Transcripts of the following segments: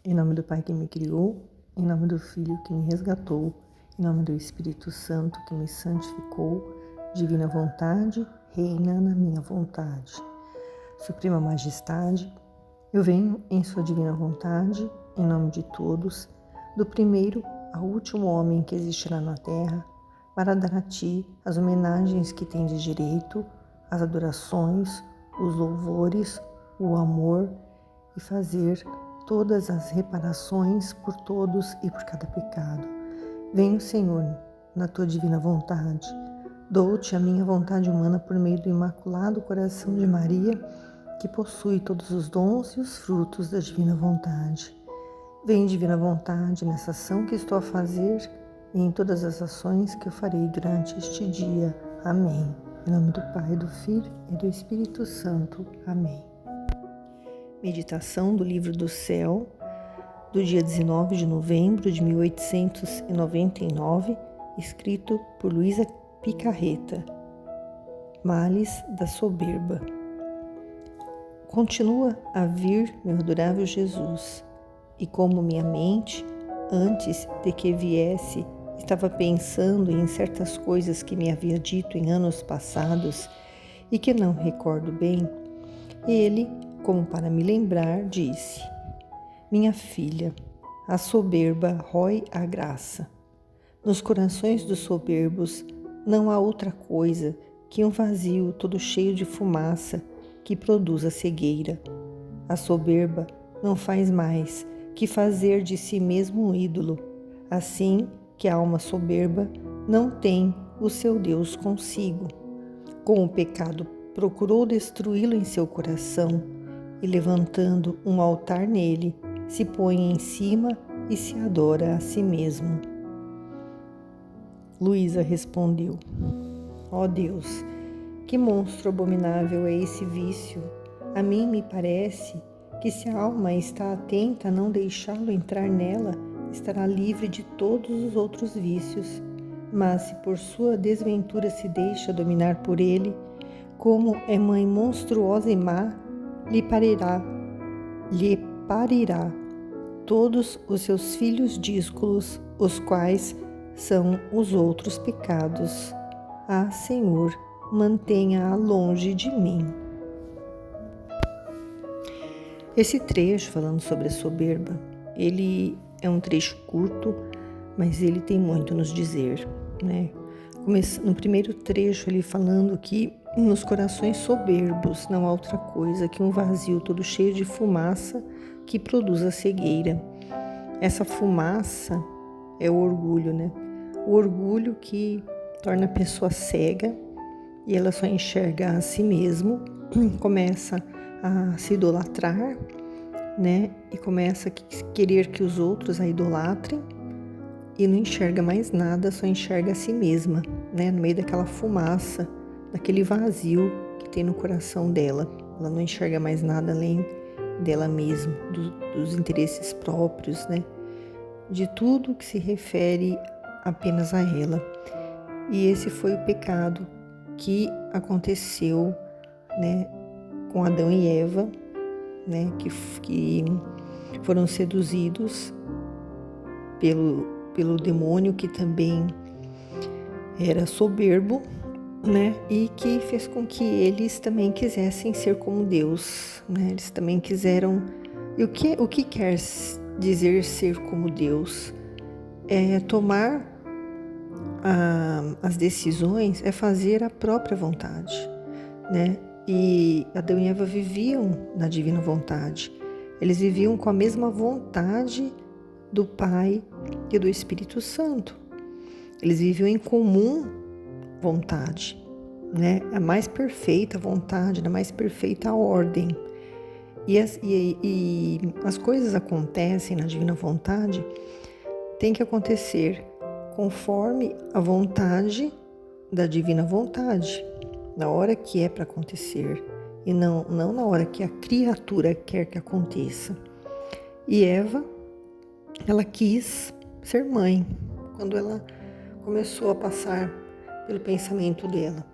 Em nome do Pai que me criou, em nome do Filho que me resgatou, em nome do Espírito Santo que me santificou, divina vontade, reina na minha vontade. Suprema Majestade, eu venho em sua divina vontade, em nome de todos, do primeiro ao último homem que existirá na terra, para dar a ti as homenagens que tendes direito, as adorações, os louvores, o amor e fazer todas as reparações por todos e por cada pecado. Venho, Senhor, na tua divina vontade. Dou-te a minha vontade humana por meio do Imaculado Coração de Maria, que possui todos os dons e os frutos da divina vontade. Vem, divina vontade, nessa ação que estou a fazer e em todas as ações que eu farei durante este dia. Amém. Em nome do Pai, do Filho e do Espírito Santo. Amém. Meditação do Livro do Céu, do dia 19 de novembro de 1899, escrito por Luísa Picarreta. Males da soberba. Continua a vir, meu adorável Jesus, e como minha mente, antes de que viesse, estava pensando em certas coisas que me havia dito em anos passados e que não recordo bem, ele, como para me lembrar, disse: minha filha, a soberba rói a graça. Nos corações dos soberbos não há outra coisa que um vazio todo cheio de fumaça que produz a cegueira. A soberba não faz mais que fazer de si mesmo um ídolo, assim que a alma soberba não tem o seu Deus consigo. Com o pecado procurou destruí-lo em seu coração e, levantando um altar nele, se põe em cima e se adora a si mesmo. Luísa respondeu: ó Deus, que monstro abominável é esse vício! A mim me parece que se a alma está atenta a não deixá-lo entrar nela, estará livre de todos os outros vícios. Mas se por sua desventura se deixa dominar por ele, como é mãe monstruosa e má, lhe parirá todos os seus filhos díscolos, os quais são os outros pecados. Ah, Senhor, mantenha-a longe de mim. Esse trecho, falando sobre a soberba, ele é um trecho curto, mas ele tem muito a nos dizer, né? No primeiro trecho, ele falando que nos corações soberbos não há outra coisa que um vazio todo cheio de fumaça que produz a cegueira. Essa fumaça é o orgulho, né? O orgulho que torna a pessoa cega e ela só enxerga a si mesmo, começa a se idolatrar, né? E começa a querer que os outros a idolatrem e não enxerga mais nada, só enxerga a si mesma, né? No meio daquela fumaça, daquele vazio que tem no coração dela. Ela não enxerga mais nada além dela mesma, dos interesses próprios, né? De tudo que se refere apenas a ela. E esse foi o pecado que aconteceu, né, com Adão e Eva, né, que foram seduzidos pelo demônio, que também era soberbo, né, e que fez com que eles também quisessem ser como Deus, né, eles também quiseram. E o que quer dizer ser como Deus? É tomar as decisões, é fazer a própria vontade, né? E Adão e Eva viviam na divina vontade. Eles viviam com a mesma vontade do Pai e do Espírito Santo. Eles viviam em comum vontade, né? A mais perfeita vontade, a mais perfeita ordem. E as coisas acontecem na divina vontade, tem que acontecer conforme a vontade da divina vontade, na hora que é para acontecer, e não na hora que a criatura quer que aconteça. E Eva, ela quis ser mãe, quando ela começou a passar pelo pensamento dela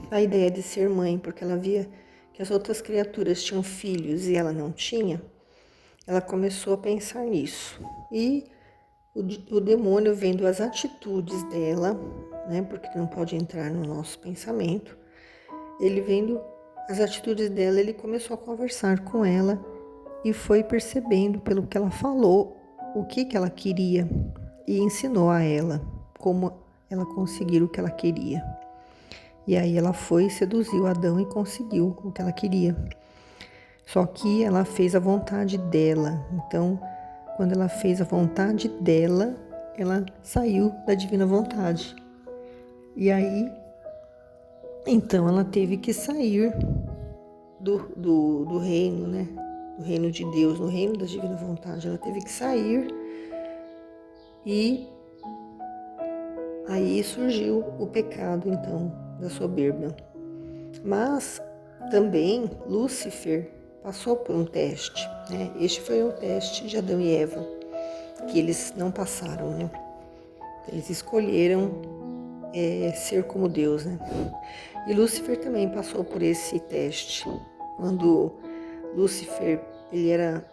a ideia de ser mãe, porque ela via que as outras criaturas tinham filhos e ela não tinha. ela começou a pensar nisso. E o demônio, vendo as atitudes dela, né, porque não pode entrar no nosso pensamento, ele vendo as atitudes dela, ele começou a conversar com ela e foi percebendo pelo que ela falou o que ela queria e ensinou a ela como ela conseguir o que ela queria. E aí ela foi, seduziu Adão e conseguiu o que ela queria. Só que ela fez a vontade dela. Então, quando ela fez a vontade dela, ela saiu da divina vontade. E aí, então ela teve que sair do reino, né? Do reino de Deus, no reino da divina vontade. Ela teve que sair e aí surgiu o pecado, então, da soberba. Mas também Lúcifer passou por um teste, né? Este foi o teste de Adão e Eva, que eles não passaram, né? Eles escolheram ser como Deus, né? E Lúcifer também passou por esse teste. Quando Lúcifer, ele era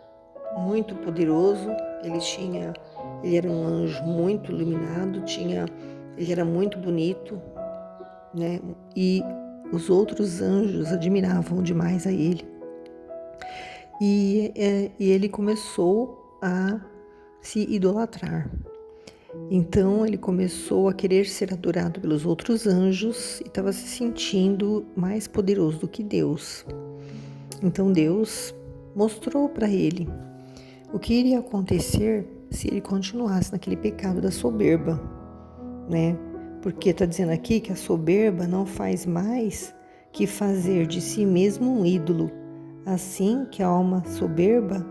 muito poderoso, ele era um anjo muito iluminado, ele era muito bonito, né? E os outros anjos admiravam demais a ele. E ele começou a se idolatrar. Então ele começou a querer ser adorado pelos outros anjos e estava se sentindo mais poderoso do que Deus. Então Deus mostrou para ele o que iria acontecer se ele continuasse naquele pecado da soberba, né? Porque está dizendo aqui que a soberba não faz mais que fazer de si mesmo um ídolo, assim que a alma soberba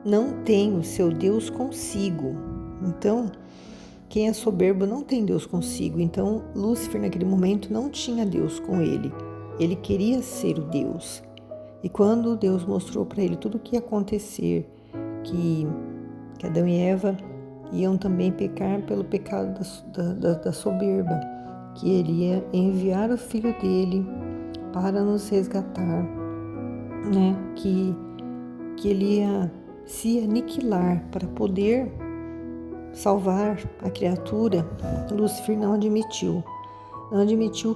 não tem o seu Deus consigo. Então, quem é soberbo não tem Deus consigo. Então, Lúcifer naquele momento não tinha Deus com ele. Ele queria ser o Deus. E quando Deus mostrou para ele tudo o que ia acontecer, que Adão e Eva iam também pecar pelo pecado da soberba, que ele ia enviar o filho dele para nos resgatar, né? Que ele ia se aniquilar para poder salvar a criatura. Lúcifer não admitiu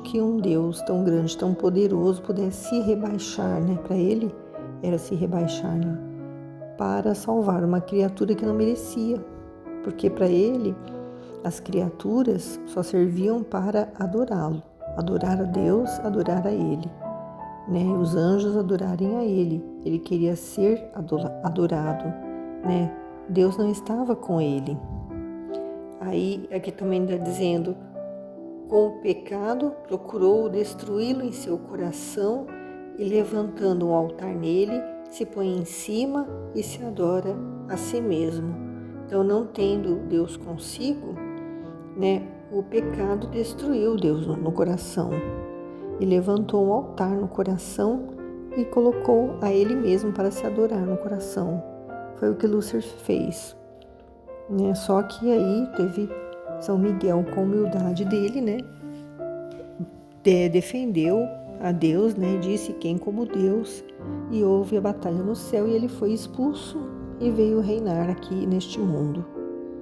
que um Deus tão grande, tão poderoso pudesse se rebaixar, né? Para ele era se rebaixar, né? Para salvar uma criatura que não merecia, porque para ele as criaturas só serviam para adorá-lo, adorar a Deus, adorar a ele, né? Os anjos adorarem a ele. Ele queria ser adorado, né? Deus não estava com ele. Aí aqui também está dizendo: com o pecado procurou destruí-lo em seu coração e levantando um altar nele, se põe em cima e se adora a si mesmo. Então, não tendo Deus consigo, né, o pecado destruiu Deus no coração e levantou um altar no coração e colocou a ele mesmo para se adorar no coração. Foi o que Lúcifer fez, né? Só que aí teve São Miguel, com a humildade dele, né, defendeu a Deus, né, disse: quem como Deus, e houve a batalha no céu e ele foi expulso e veio reinar aqui neste mundo,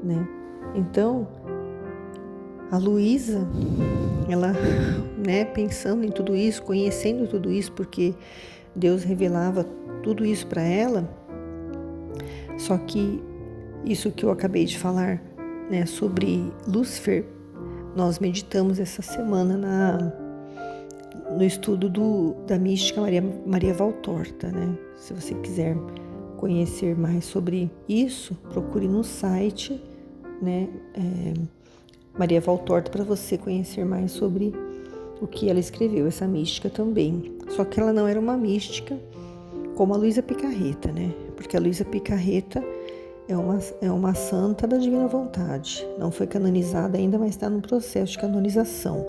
né? Então, a Luísa, ela, né, pensando em tudo isso, conhecendo tudo isso, porque Deus revelava tudo isso para ela, só que isso que eu acabei de falar, né, sobre Lúcifer, nós meditamos essa semana no estudo da mística Maria Valtorta, né? Se você quiser conhecer mais sobre isso, procure no site, né, Maria Valtorta, para você conhecer mais sobre o que ela escreveu, essa mística também. Só que ela não era uma mística como a Luísa Picarreta, né? Porque a Luísa Picarreta é uma santa da divina vontade. Não foi canonizada ainda, mas está no processo de canonização.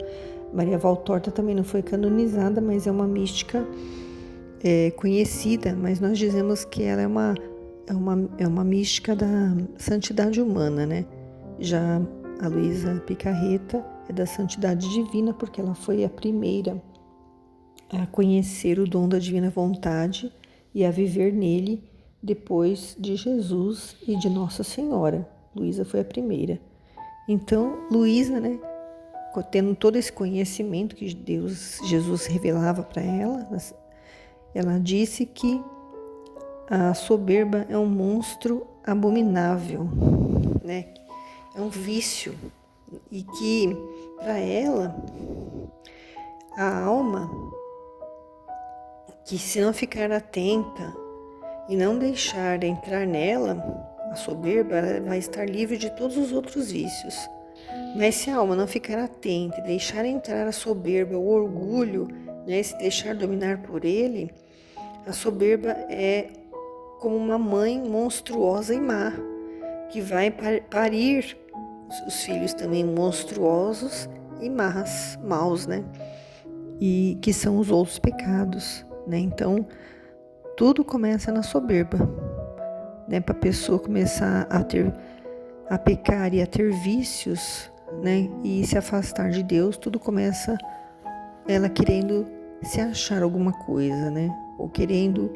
Maria Valtorta também não foi canonizada, mas é uma mística conhecida, mas nós dizemos que ela é uma mística da santidade humana, né? Já a Luísa Picarreta é da santidade divina, porque ela foi a primeira a conhecer o dom da divina vontade e a viver nele depois de Jesus e de Nossa Senhora. Luísa foi a primeira. Então, Luísa, né, tendo todo esse conhecimento que Jesus revelava para ela disse que a soberba é um monstro abominável, né? É um vício e que para ela a alma, que se não ficar atenta e não deixar entrar nela a soberba, ela vai estar livre de todos os outros vícios. Mas se a alma não ficar atenta e deixar entrar a soberba, o orgulho, né, se deixar dominar por ele, a soberba é como uma mãe monstruosa e má, que vai parir os filhos também monstruosos e maus, né? E que são os outros pecados, né? Então, tudo começa na soberba, né? Para a pessoa começar a pecar e a ter vícios, né? E se afastar de Deus, tudo começa ela querendo se achar alguma coisa, né? Ou querendo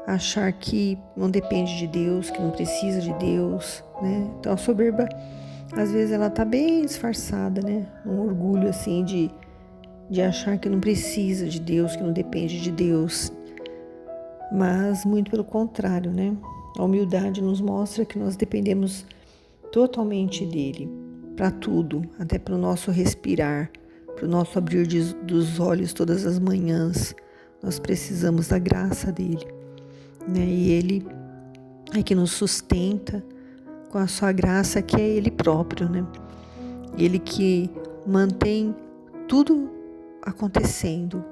achar que não depende de Deus, que não precisa de Deus, né? Então a soberba, às vezes ela tá bem disfarçada, né? Um orgulho assim de achar que não precisa de Deus, que não depende de Deus. Mas muito pelo contrário, né? A humildade nos mostra que nós dependemos totalmente dele, para tudo, até para o nosso respirar, para o nosso abrir dos olhos todas as manhãs. Nós precisamos da graça dele, né? E ele é que nos sustenta com a sua graça, que é ele próprio, né? Ele que mantém tudo acontecendo.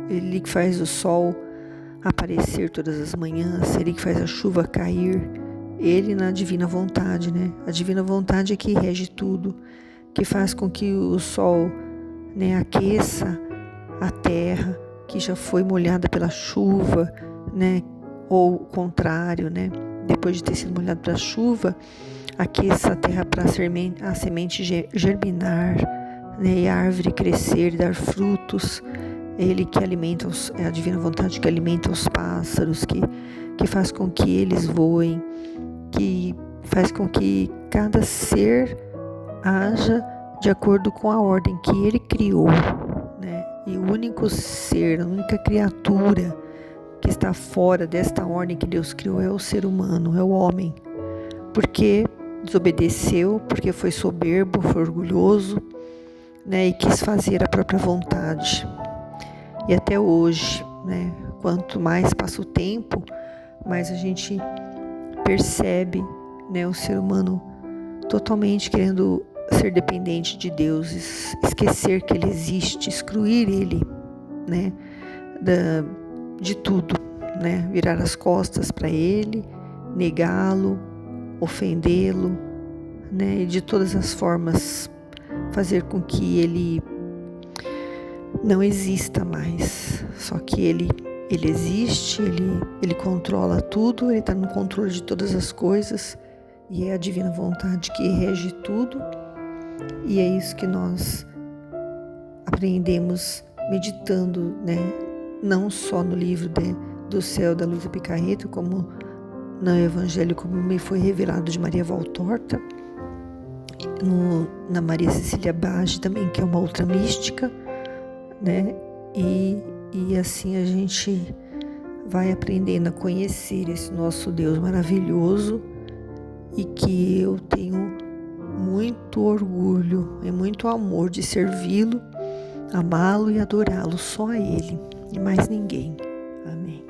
Ele que faz o sol aparecer todas as manhãs, ele que faz a chuva cair, ele na divina vontade, né? A divina vontade é que rege tudo, que faz com que o sol, né, aqueça a terra que já foi molhada pela chuva, né? Ou o contrário, né? Depois de ter sido molhado pela chuva, aqueça a terra para a semente germinar, né? E a árvore crescer e dar frutos. Ele que alimenta, é a divina vontade que alimenta os pássaros, que faz com que eles voem, que faz com que cada ser haja de acordo com a ordem que ele criou, né? E o único ser, a única criatura que está fora desta ordem que Deus criou é o ser humano, é o homem, porque desobedeceu, porque foi soberbo, foi orgulhoso, né? E quis fazer a própria vontade. E até hoje, né? Quanto mais passa o tempo, mais a gente percebe, né, o ser humano totalmente querendo ser dependente de Deus, esquecer que ele existe, excluir ele, né, de tudo, né, virar as costas para ele, negá-lo, ofendê-lo, né, e de todas as formas fazer com que ele não exista mais. Só que ele existe, ele controla tudo, ele está no controle de todas as coisas e é a divina vontade que rege tudo. E é isso que nós aprendemos meditando, né? Não só no livro do Céu da Luísa Picarretto, como no Evangelho como me foi revelado de Maria Valtorta, na Maria Cecília Bage também, que é uma outra mística, né? E assim a gente vai aprendendo a conhecer esse nosso Deus maravilhoso e que eu tenho muito orgulho e muito amor de servi-lo, amá-lo e adorá-lo, só a Ele e mais ninguém. Amém.